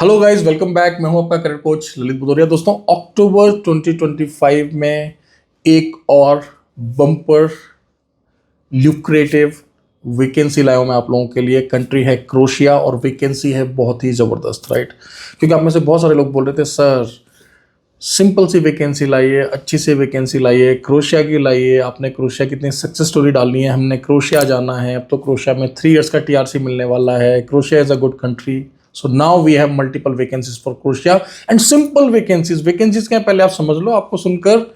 Hello guys, welcome back. मैं हूं आपका करियर कोच ललित बुदोरिया। दोस्तों, अक्टूबर 2025 में एक और बम्पर ल्यूक्रेटिव वैकेंसी लाया हूं मैं आप लोगों के लिए। कंट्री है क्रोशिया और वैकेंसी है बहुत ही ज़बरदस्त, राइट? क्योंकि आप में से बहुत सारे लोग बोल रहे थे, सर सिंपल सी वैकेंसी लाइए, अच्छी सी वैकेंसी लाइए, क्रोशिया की लाइए। आपने क्रोशिया की इतनी सक्सेस स्टोरी डालनी है, हमने क्रोशिया जाना है। अब तो क्रोशिया में 3 इयर्स का टीआरसी मिलने वाला है। Croatia is a good country, so now we have multiple vacancies for Croatia and simple vacancies. Vacancies क्या है पहले आप समझ लो, आपको सुनकर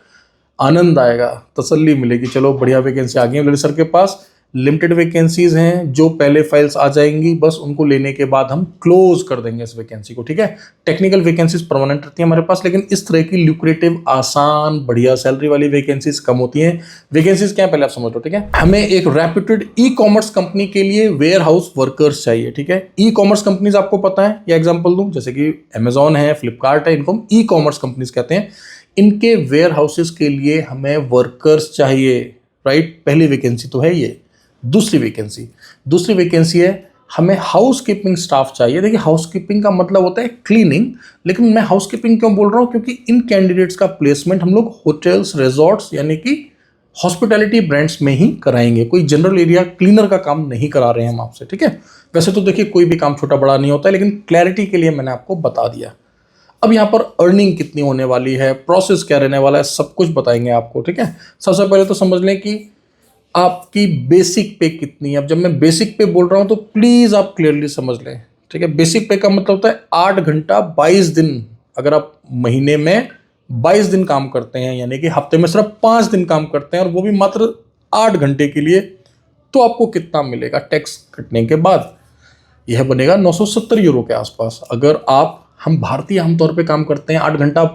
आनंद आएगा, तसल्ली मिलेगी। चलो बढ़िया वैकेंसी आ गई है सर के पास। लिमिटेड वैकेंसीज हैं, जो पहले फाइल्स आ जाएंगी बस उनको लेने के बाद हम क्लोज कर देंगे इस वैकेंसी को, ठीक है? टेक्निकल वैकेंसीज परमानेंट रहती है हमारे पास, लेकिन इस तरह की ल्यूक्रेटिव आसान बढ़िया सैलरी वाली वैकेंसीज कम होती हैं। वैकेंसीज क्या है पहले आप समझ लो, ठीक है? हमें एक रेप्यूटेड ई कॉमर्स कंपनी के लिए वेयर हाउस वर्कर्स चाहिए, ठीक है? ई कॉमर्स कंपनीज आपको पता है, या एग्जाम्पल दूं, जैसे कि अमेजॉन है, फ्लिपकार्ट है, इनको हम ई कॉमर्स कंपनीज कहते हैं। इनके वेयर हाउसेस के लिए हमें वर्कर्स चाहिए, राइट? पहली वैकेंसी तो है ये। दूसरी वैकेंसी है हमें हाउस कीपिंग स्टाफ चाहिए। देखिए, हाउस कीपिंग का मतलब होता है क्लीनिंग, लेकिन मैं हाउस कीपिंग क्यों बोल रहा हूं? क्योंकि इन कैंडिडेट्स का प्लेसमेंट हम लोग होटल्स, रिजॉर्ट्स यानी कि हॉस्पिटैलिटी ब्रांड्स में ही कराएंगे। कोई जनरल एरिया क्लीनर का काम नहीं करा रहे हैं हम आपसे, ठीक है? वैसे तो देखिए, कोई भी काम छोटा बड़ा नहीं होता है, लेकिन क्लैरिटी के लिए मैंने आपको बता दिया। अब यहाँ पर अर्निंग कितनी होने वाली है, प्रोसेस क्या रहने वाला है, सब कुछ बताएंगे आपको, ठीक है? सबसे पहले तो समझ लें कि आपकी बेसिक पे कितनी है। अब जब मैं बेसिक पे बोल रहा हूं तो प्लीज आप क्लियरली समझ लें, ठीक है? बेसिक पे का मतलब होता है 8 घंटा 22 दिन। अगर आप महीने में 22 दिन काम करते हैं, यानी कि हफ्ते में सिर्फ 5 दिन काम करते हैं, और वो भी मात्र 8 घंटे के लिए, तो आपको कितना मिलेगा टैक्स कटने के बाद? यह बनेगा 970 यूरो के आसपास। अगर हम भारतीय आमतौर पे काम करते हैं 8 घंटा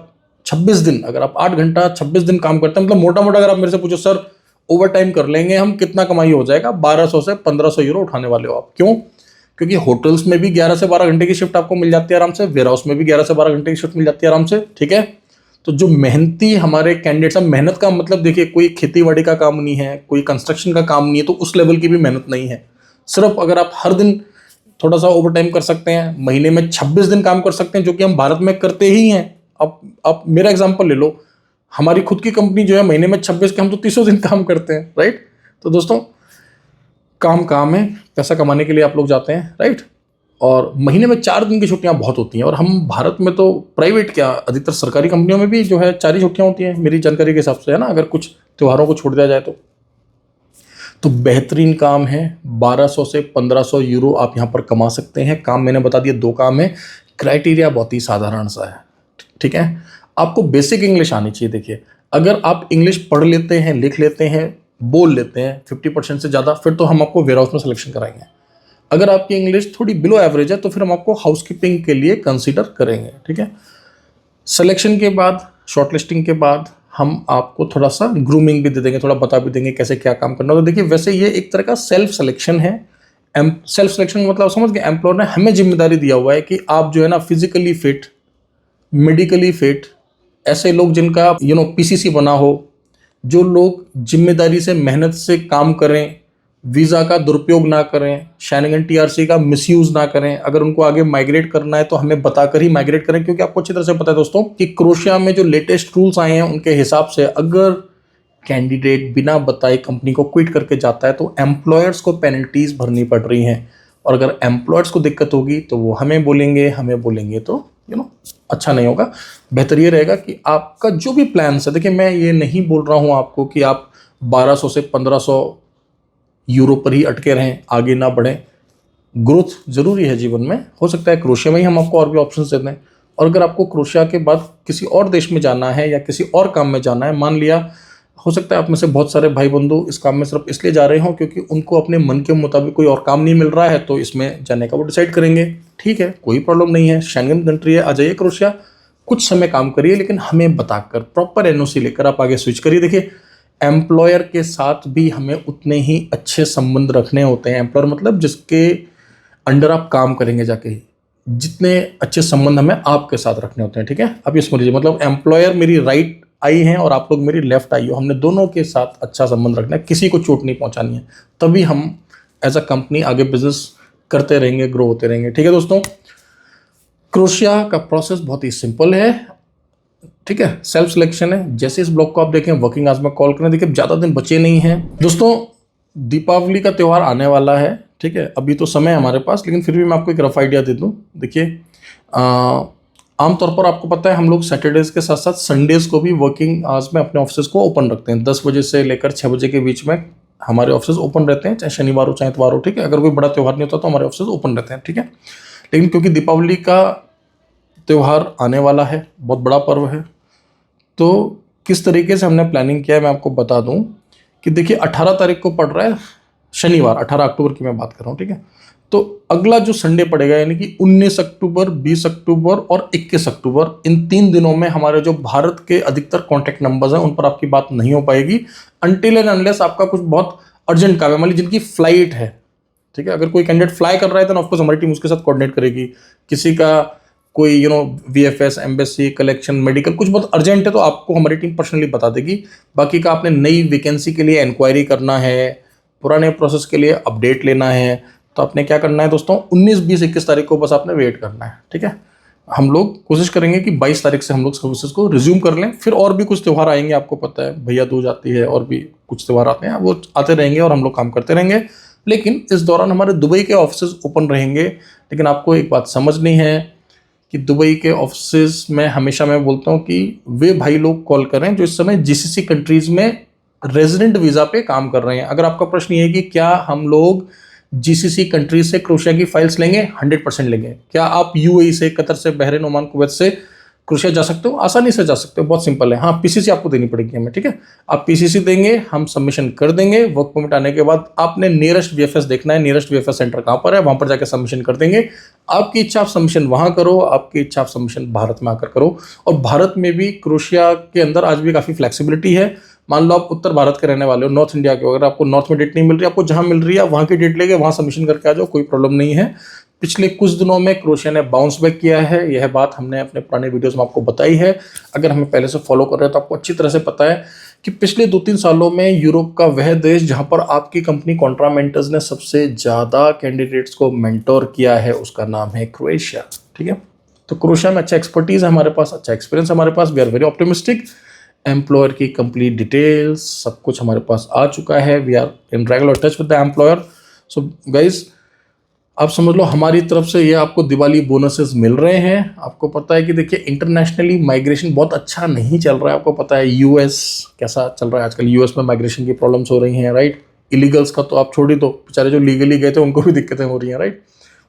26 दिन, अगर आप 8 घंटा 26 दिन काम करते हैं, मतलब मोटा मोटा अगर आप मेरे से पूछो, सर ओवर टाइम कर लेंगे हम, कितना कमाई हो जाएगा? 1200 से 1500 यूरो उठाने वाले हो आप। क्यों? क्योंकि होटल्स में भी 11 से 12 घंटे की शिफ्ट आपको मिल जाती है आराम से, वेयर हाउस में भी 11 से 12 घंटे की शिफ्ट मिल जाती है आराम से, ठीक है? तो जो मेहनती हमारे कैंडिडेट्स हैं, मेहनत का मतलब देखिए, कोई खेती बाड़ी का काम नहीं है, कोई कंस्ट्रक्शन का काम नहीं है, तो उस लेवल की भी मेहनत नहीं है। सिर्फ अगर आप हर दिन थोड़ा सा ओवर टाइम कर सकते हैं, महीने में 26 दिन काम कर सकते हैं, जो कि हम भारत में करते ही हैं। अब आप मेरा एग्जांपल ले लो, हमारी खुद की कंपनी जो है महीने में 26 के, हम तो 30 दिन काम करते हैं, राइट? तो दोस्तों, काम है, पैसा कमाने के लिए आप लोग जाते हैं, राइट? और महीने में 4 दिन की छुट्टियां बहुत होती हैं, और हम भारत में तो प्राइवेट क्या, अधिकतर सरकारी कंपनियों में भी जो है 4 ही छुट्टियां होती हैं मेरी जानकारी के हिसाब से, है ना? अगर कुछ त्योहारों को छोड़ दिया जाए तो बेहतरीन काम है। 1200 से 1500 यूरो आप यहाँ पर कमा सकते हैं। काम मैंने बता दिया, 2 काम है। क्राइटेरिया बहुत ही साधारण सा है, ठीक है? आपको बेसिक इंग्लिश आनी चाहिए। देखिए, अगर आप इंग्लिश पढ़ लेते हैं, लिख लेते हैं, बोल लेते हैं 50% से ज़्यादा, फिर तो हम आपको वेयर हाउस में सिलेक्शन कराएंगे। अगर आपकी इंग्लिश थोड़ी बिलो एवरेज है, तो फिर हम आपको हाउसकीपिंग के लिए कंसीडर करेंगे, ठीक है? सिलेक्शन के बाद, शॉर्टलिस्टिंग के बाद हम आपको थोड़ा सा ग्रूमिंग भी दे देंगे, थोड़ा बता भी देंगे कैसे क्या काम करना। तो देखिए, वैसे ये एक तरह का सेल्फ सिलेक्शन है। सेल्फ सिलेक्शन मतलब समझ गए, एम्प्लॉयर ने हमें जिम्मेदारी दिया हुआ है कि आप जो है ना, फिजिकली फिट, मेडिकली फिट, ऐसे लोग जिनका पीसीसी बना हो, जो लोग जिम्मेदारी से मेहनत से काम करें, वीज़ा का दुरुपयोग ना करें, शैनिगन टीआरसी का मिसयूज ना करें। अगर उनको आगे माइग्रेट करना है तो हमें बताकर ही माइग्रेट करें, क्योंकि आपको अच्छी तरह से पता है दोस्तों कि क्रोशिया में जो लेटेस्ट रूल्स आए हैं उनके हिसाब से अगर कैंडिडेट बिना बताए कंपनी को क्विट करके जाता है तो एम्प्लॉयर्स को पेनल्टीज भरनी पड़ रही हैं। और अगर एम्प्लॉयर्स को दिक्कत होगी तो वो हमें बोलेंगे तो अच्छा नहीं होगा। बेहतर ये रहेगा कि आपका जो भी प्लान है, देखिए मैं ये नहीं बोल रहा हूँ आपको कि आप 1200 से 1500 यूरो पर ही अटके रहें, आगे ना बढ़ें। ग्रोथ जरूरी है जीवन में। हो सकता है क्रोशिया में ही हम आपको और भी ऑप्शंस दे दें। और अगर आपको क्रोशिया के बाद किसी और देश में जाना है या किसी और काम में जाना है, मान लिया हो सकता है आप में से बहुत सारे भाई बंधु इस काम में सिर्फ इसलिए जा रहे हों क्योंकि उनको अपने मन के मुताबिक कोई और काम नहीं मिल रहा है, तो इसमें जाने का वो डिसाइड करेंगे। ठीक है, कोई प्रॉब्लम नहीं है, शेंगन कंट्री है, आ जाइए क्रोशिया, कुछ समय काम करिए, लेकिन हमें बताकर प्रॉपर एनओसी लेकर आप आगे स्विच करिए। देखिए, एम्प्लॉयर के साथ भी हमें उतने ही अच्छे संबंध रखने होते हैं। एम्प्लॉयर मतलब जिसके अंडर आप काम करेंगे जाके, जितने अच्छे संबंध हमें आपके साथ रखने होते हैं। ठीक है, अब ये समझ लीजिए, मतलब एम्प्लॉयर मेरी राइट आई है और आप लोग मेरी लेफ्ट आई हो, हमने दोनों के साथ अच्छा संबंध रखना है, किसी को चोट नहीं पहुंचानी है, तभी हम एज अ कंपनी आगे बिजनेस करते रहेंगे, ग्रो होते रहेंगे। ठीक है दोस्तों, क्रोशिया का प्रोसेस बहुत ही सिंपल है, ठीक है, सेल्फ सिलेक्शन है। जैसे इस ब्लॉग को आप देखें, वर्किंग आवर्स में कॉल करें। देखिए ज़्यादा दिन बचे नहीं हैं दोस्तों, दीपावली का त्यौहार आने वाला है, ठीक है। अभी तो समय है हमारे पास, लेकिन फिर भी मैं आपको एक रफ आइडिया दे दूं। देखिए आमतौर पर आपको पता है हम लोग सैटरडेज के साथ साथ संडेज को भी वर्किंग आवर्स में अपने ऑफिस को ओपन रखते हैं। 10 बजे से लेकर 6 बजे के बीच में हमारे ऑफिस ओपन रहते हैं, चाहे शनिवार हो चाहे इतवार हो, ठीक है। अगर कोई बड़ा त्यौहार नहीं होता तो हमारे ऑफिस ओपन रहते हैं, ठीक है। लेकिन क्योंकि दीपावली का त्यौहार आने वाला है, बहुत बड़ा पर्व है, तो किस तरीके से हमने प्लानिंग किया है मैं आपको बता दूं कि देखिए 18 तारीख को पड़ रहा है शनिवार, 18 अक्टूबर की मैं बात कर रहा हूँ, ठीक है। तो अगला जो संडे पड़ेगा यानी कि 19 अक्टूबर, 20 अक्टूबर और 21 अक्टूबर, इन 3 दिनों में हमारे जो भारत के अधिकतर कॉन्टैक्ट नंबर्स हैं उन पर आपकी बात नहीं हो पाएगी, अनटिल एंड अनलेस आपका कुछ बहुत अर्जेंट काम है, मान लीजिए जिनकी फ्लाइट है, ठीक है। अगर कोई कैंडिडेट फ्लाई कर रहा है तो ऑफकोर्स हमारी टीम उसके साथ कोऑर्डिनेट करेगी। किसी का कोई VFS, एम्बेसी, कलेक्शन, मेडिकल कुछ बहुत अर्जेंट है तो आपको हमारी टीम पर्सनली बता देगी। बाकी का आपने नई वैकेंसी के लिए इंक्वायरी करना है, पुराने प्रोसेस के लिए अपडेट लेना है, तो आपने क्या करना है दोस्तों, 19, 20, 21 तारीख को बस आपने वेट करना है, ठीक है। हम लोग कोशिश करेंगे कि 22 तारीख से हम लोग सर्विसेज को रिज्यूम कर लें। फिर और भी कुछ त्यौहार आएंगे, आपको पता है भैया दूज आती है और भी कुछ त्यौहार आते हैं, वो आते रहेंगे और हम लोग काम करते रहेंगे। लेकिन इस दौरान हमारे दुबई के ऑफिस ओपन रहेंगे। लेकिन आपको एक बात समझनी है कि दुबई के ऑफिस में हमेशा मैं बोलता हूँ कि वे भाई लोग कॉल करें जो इस समय GCC कंट्रीज में रेजिडेंट वीज़ा पे काम कर रहे हैं। अगर आपका प्रश्न ये है कि क्या हम लोग GCC कंट्रीज से क्रोशिया की फाइल्स लेंगे, 100% लेंगे। क्या आप UAE से, कतर से, बहरीन, ओमान, कुवैत से क्रोशिया जा सकते हो? आसानी से जा सकते हो, बहुत सिंपल है। हाँ, PCC आपको देनी पड़ेगी हमें, ठीक है। आप PCC देंगे, हम सबमिशन कर देंगे। वर्क परमिट आने के बाद आपने नियरेस्ट VFS देखना है, नियरेस्ट VFS सेंटर कहाँ पर है, वहाँ पर जाकर सबमिशन कर देंगे। आपकी इच्छा आप सबमिशन वहाँ करो, आपकी इच्छा आप सबमिशन भारत में आकर करो। और भारत में भी क्रोशिया के अंदर आज भी काफ़ी फ्लेक्सिबिलिटी है। मान लो आप उत्तर भारत के रहने वाले हो, नॉर्थ इंडिया के, अगर आपको नॉर्थ में डेट नहीं मिल रही, आपको जहाँ मिल रही है वहाँ की डेट लेके वहाँ सबमिशन करके आ जाओ, कोई प्रॉब्लम नहीं है। पिछले कुछ दिनों में क्रोशिया ने बाउंस बैक किया है, यह बात हमने अपने पुराने वीडियोस में आपको बताई है। अगर हमें पहले से फॉलो कर रहे हैं तो आपको अच्छी तरह से पता है कि पिछले 2-3 सालों में यूरोप का वह देश जहां पर आपकी कंपनी कॉन्ट्रा मेंटर्स ने सबसे ज़्यादा कैंडिडेट्स को मेंटोर किया है, उसका नाम है क्रोएशिया, ठीक है। तो क्रोएशिया में अच्छा एक्सपर्टीज है हमारे पास, अच्छा एक्सपीरियंस हमारे पास, we are very optimistic. Employer की कंप्लीट डिटेल्स सब कुछ हमारे पास आ चुका है, we are in regular touch with the employer. So guys आप समझ लो हमारी तरफ से ये आपको दिवाली बोनसेस मिल रहे हैं। आपको पता है कि देखिए इंटरनेशनली माइग्रेशन बहुत अच्छा नहीं चल रहा है, आपको पता है US कैसा चल रहा है आजकल, US में माइग्रेशन की प्रॉब्लम्स हो रही हैं, राइट। इलीगल्स का तो आप छोड़ ही दो, बेचारे जो लीगली गए थे उनको भी दिक्कतें हो रही हैं, राइट।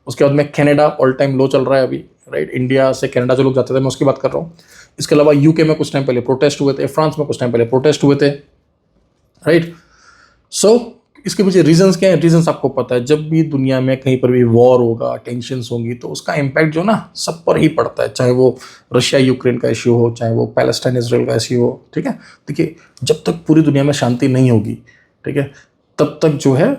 उसके बाद में कनाडा ऑल टाइम लो चल रहा है अभी, राइट। इंडिया से कनाडा जो लोग जाते थे मैं उसकी बात कर रहा हूँ। इसके अलावा UK में कुछ टाइम पहले प्रोटेस्ट हुए थे, फ्रांस में कुछ टाइम पहले प्रोटेस्ट हुए थे, राइट। सो इसके पीछे रीजंस क्या है? रीजंस आपको पता है, जब भी दुनिया में कहीं पर भी वॉर होगा, टेंशन्स होंगी, तो उसका इम्पैक्ट जो ना सब पर ही पड़ता है, चाहे वो रशिया यूक्रेन का इश्यू हो, चाहे वो पैलेस्टाइन इसराइल का इश्यू हो, ठीक है। देखिए जब तक पूरी दुनिया में शांति नहीं होगी, ठीक है, तब तक जो है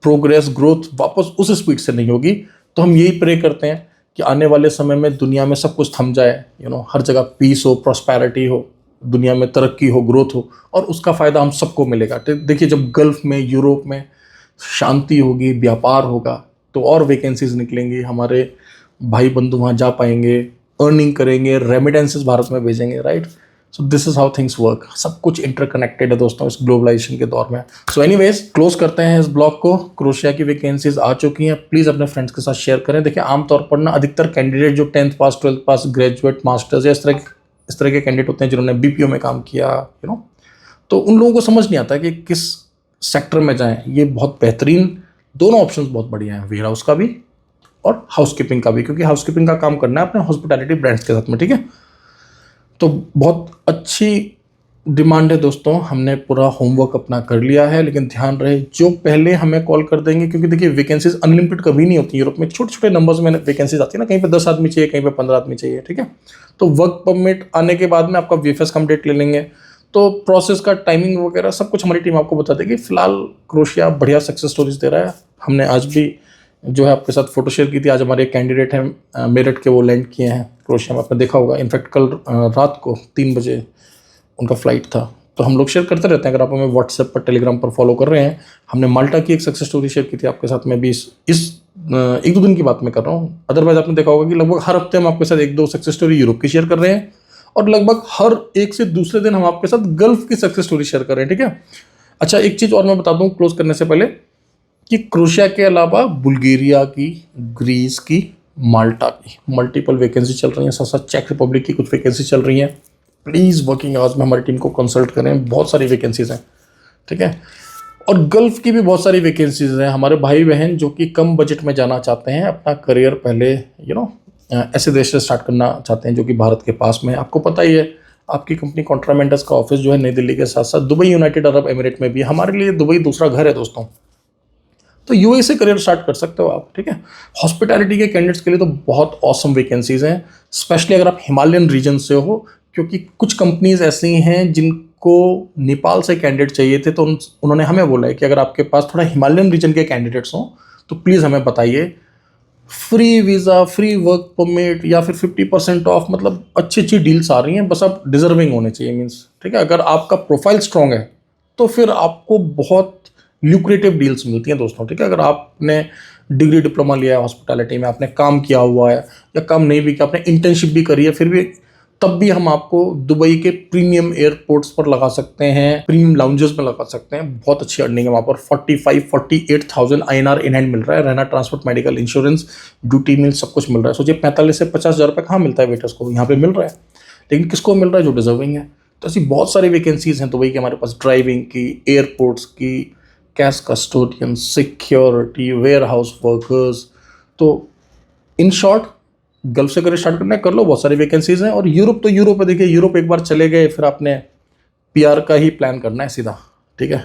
प्रोग्रेस, ग्रोथ वापस उस स्पीड से नहीं होगी। तो हम यही प्रे करते हैं कि आने वाले समय में दुनिया में सब कुछ थम जाए, हर जगह पीस हो, प्रॉस्पेरिटी हो, दुनिया में तरक्की हो, ग्रोथ हो, और उसका फ़ायदा हम सबको मिलेगा। देखिए जब गल्फ़ में, यूरोप में शांति होगी, व्यापार होगा, तो और वैकेंसीज निकलेंगी, हमारे भाई बंधु वहाँ जा पाएंगे, अर्निंग करेंगे, रेमिटेंसेस भारत में भेजेंगे, right. So this is how things work. सब कुछ इंटरकनेक्टेड है दोस्तों इस ग्लोबलाइजेशन के दौर में। सो एनीवेज क्लोज करते हैं इस ब्लॉग को। क्रोशिया की वैकेंसीज आ चुकी हैं, प्लीज़ अपने फ्रेंड्स के साथ शेयर करें। देखिए आमतौर पर ना अधिकतर कैंडिडेट जो 10th पास, 12th पास, ग्रेजुएट, मास्टर्स या इस तरह के कैंडिडेट होते हैं जिन्होंने BPO में काम किया, तो उन लोगों को समझ नहीं आता कि किस सेक्टर में जाएं। ये बहुत बेहतरीन, दोनों ऑप्शंस बहुत बढ़िया हैं, वेयर हाउस का भी और हाउसकीपिंग का भी, क्योंकि हाउसकीपिंग का काम करना है अपने हॉस्पिटैलिटी ब्रांड्स के साथ में, ठीक है। तो बहुत अच्छी डिमांड है दोस्तों, हमने पूरा होमवर्क अपना कर लिया है। लेकिन ध्यान रहे जो पहले हमें कॉल कर देंगे, क्योंकि देखिए वैकेंसीज अनलिमिटेड कभी नहीं होती। यूरोप में छोटे छोटे नंबर्स में वैकेंसीज आती है ना, कहीं पे 10 आदमी चाहिए, कहीं पे 15 आदमी चाहिए, ठीक है। तो वर्क परमिट आने के बाद में आपका VFS का हम डेट ले लेंगे, तो प्रोसेस का टाइमिंग वगैरह सब कुछ हमारी टीम आपको बता देगी। फिलहाल क्रोशिया बढ़िया सक्सेस स्टोरीज दे रहा है। हमने आज भी जो है आपके साथ फोटो शेयर की थी। आज हमारे एक कैंडिडेट हैं मेरठ के, वो लैंड किए हैं क्रोशिया में, आपने देखा होगा। इनफैक्ट कल रात को 3 बजे उनका फ्लाइट था। तो हम लोग शेयर करते रहते हैं, अगर आप हमें व्हाट्सएप पर, टेलीग्राम पर फॉलो कर रहे हैं। हमने माल्टा की एक सक्सेस स्टोरी शेयर की थी आपके साथ में भी इस एक दो दिन की बात मैं कर रहा हूँ, अदरवाइज आपने देखा होगा कि लगभग हर हफ्ते हम आपके साथ एक दो सक्सेस स्टोरी यूरोप की शेयर कर रहे हैं और लगभग हर एक से दूसरे दिन हम आपके साथ गल्फ की सक्सेस स्टोरी शेयर कर रहे हैं, ठीक है। अच्छा, एक चीज़ और मैं बता दूँ क्लोज करने से पहले कि क्रोएशिया के अलावा बुल्गारिया की, ग्रीस की, माल्टा की मल्टीपल वैकेंसी चल रही हैं, साथ साथ चेक रिपब्लिक की कुछ वैकेंसी चल रही हैं। प्लीज़ वर्किंग आवर्स में हमारी टीम को कंसल्ट करें, बहुत सारी वैकेंसीज हैं, ठीक है। और गल्फ की भी बहुत सारी वैकेंसीज हैं, हमारे भाई बहन जो कि कम बजट में जाना चाहते हैं, अपना करियर पहले ऐसे देश से स्टार्ट करना चाहते हैं जो कि भारत के पास में। आपको पता ही है, आपकी कंपनी कॉन्ट्रामेंटस का ऑफिस जो है नई दिल्ली के साथ साथ दुबई, यूनाइटेड अरब एमिरेट में भी है। हमारे लिए दुबई दूसरा घर है दोस्तों, तो यूएई से करियर स्टार्ट कर सकते हो आप, ठीक है। हॉस्पिटैलिटी के कैंडिडेट्स के लिए तो बहुत ऑसम वैकेंसीज हैं, स्पेशली अगर आप हिमालयन रीजन से हो, क्योंकि कुछ कंपनीज ऐसी हैं जिनको नेपाल से कैंडिडेट चाहिए थे, तो उन्होंने हमें बोला है कि अगर आपके पास थोड़ा हिमालयन रीजन के कैंडिडेट्स हों तो प्लीज़ हमें बताइए। Free visa, free work permit या फिर 50% ऑफ, मतलब अच्छी अच्छी डील्स आ रही हैं, बस आप डिजर्विंग होने चाहिए, मीन्स, ठीक है। अगर आपका प्रोफाइल स्ट्रॉन्ग है तो फिर आपको बहुत ल्यूक्रेटिव डील्स मिलती हैं दोस्तों, ठीक है। अगर आपने डिग्री डिप्लोमा लिया है हॉस्पिटैलिटी में, आपने काम किया हुआ है या काम नहीं भी किया, आपने इंटर्नशिप भी करी है, फिर भी तब भी हम आपको दुबई के प्रीमियम एयरपोर्ट्स पर लगा सकते हैं, प्रीमियम लाउंजेस में लगा सकते हैं। बहुत अच्छी अर्निंग है वहाँ पर। 48,000 INR इन हैंड मिल रहा है, रहना, ट्रांसपोर्ट, मेडिकल, इंश्योरेंस, ड्यूटी मील, सब कुछ मिल रहा है। सोचिए 45 से 50 हज़ार रुपये कहाँ मिलता है वेटर्स को, यहाँ पे मिल रहा है। लेकिन किसको मिल रहा है? जो डिजर्विंग है। तो ऐसी बहुत सारी वैकेंसीज हैं दुबई के हमारे पास, ड्राइविंग की, एयरपोर्ट्स की, cash custodian, security, warehouse workers. तो इन शॉर्ट, गल्फ से करियर स्टार्ट करना है कर लो, बहुत सारी वैकेंसीज हैं। और यूरोप तो यूरोप है, देखिए यूरोप एक बार चले गए फिर आपने पीआर का ही प्लान करना है सीधा, ठीक है।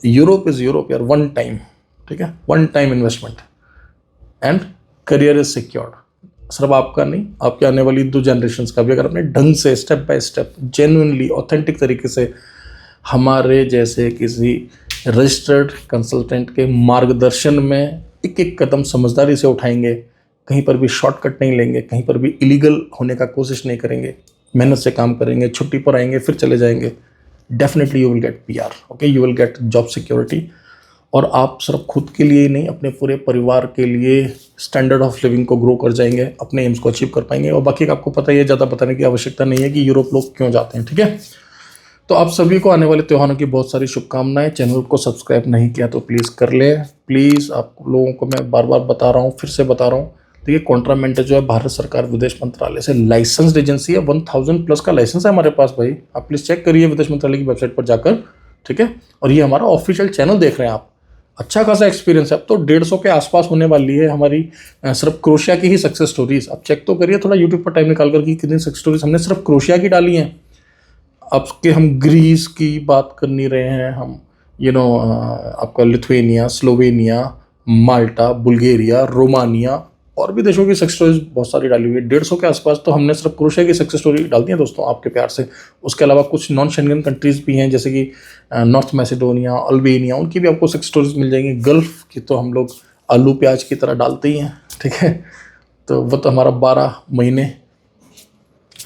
यूरोप इज यूरोप यार, वन टाइम, ठीक है, one time investment and career is secured. सिर्फ आपका नहीं, आपके आने वाली 2 जनरेशन्स का भी, अगर आपने ढंग से step by step genuinely authentic तरीके से हमारे जैसे किसी रजिस्टर्ड कंसल्टेंट के मार्गदर्शन में एक एक कदम समझदारी से उठाएंगे, कहीं पर भी शॉर्टकट नहीं लेंगे, कहीं पर भी इलीगल होने का कोशिश नहीं करेंगे, मेहनत से काम करेंगे, छुट्टी पर आएंगे फिर चले जाएंगे, definitely you will get PR, okay, you will get job security. और आप सिर्फ खुद के लिए ही नहीं, अपने पूरे परिवार के लिए स्टैंडर्ड ऑफ लिविंग को ग्रो कर जाएंगे, अपने एम्स को अचीव कर पाएंगे। और बाकी आपको पता ही है, ज़्यादा बताने की आवश्यकता नहीं है कि यूरोप लोग क्यों जाते हैं, ठीक है। तो आप सभी को आने वाले त्योहारों की बहुत सारी शुभकामनाएं। चैनल को सब्सक्राइब नहीं किया तो प्लीज़ कर लें, प्लीज़। आप लोगों को मैं बार बार बता रहा हूँ, फिर से बता रहा हूँ, देखिए कॉन्ट्रामेंटस जो है भारत सरकार विदेश मंत्रालय से लाइसेंस्ड एजेंसी है। 1000+ का लाइसेंस है हमारे पास भाई, आप प्लीज़ चेक करिए विदेश मंत्रालय की वेबसाइट पर जाकर, ठीक है। और ये हमारा ऑफिशियल चैनल देख रहे हैं आप, अच्छा खासा एक्सपीरियंस है। अब तो 150 के आसपास होने वाली है हमारी सिर्फ क्रोएशिया की ही सक्सेस स्टोरीज। आप चेक तो करिए थोड़ा यूट्यूब पर टाइम निकाल कर कि कितनी सक्सेस स्टोरीज हमने सिर्फ क्रोएशिया की डाली हैं। अब के हम ग्रीस की बात कर नहीं रहे हैं, हम आपका लिथुएनिया, स्लोवेनिया, माल्टा, बुल्गारिया, रोमानिया और भी देशों की सक्सेस स्टोरीज बहुत सारी डाली हुई है। 150 के आसपास तो हमने सिर्फ क्रोएशिया की सक्सेस स्टोरी डाल दी है दोस्तों, आपके प्यार से। उसके अलावा कुछ नॉन शेंगन कंट्रीज भी हैं, जैसे कि नॉर्थ मैसेडोनिया, अल्बेनिया, उनकी भी आपको सक्सेस स्टोरीज मिल जाएंगी। गल्फ की तो हम लोग आलू प्याज की तरह डालते ही हैं, ठीक है। तो वो तो हमारा 12 महीने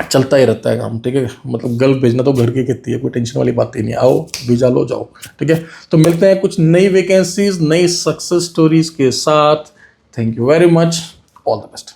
चलता ही रहता है काम, ठीक है। मतलब गल्फ भेजना तो घर की खेती है, कोई टेंशन वाली बात ही नहीं। आओ वीजा लो जाओ, ठीक है। तो मिलते हैं कुछ नई वैकेंसीज, नई सक्सेस स्टोरीज के साथ। Thank you very much, all the best.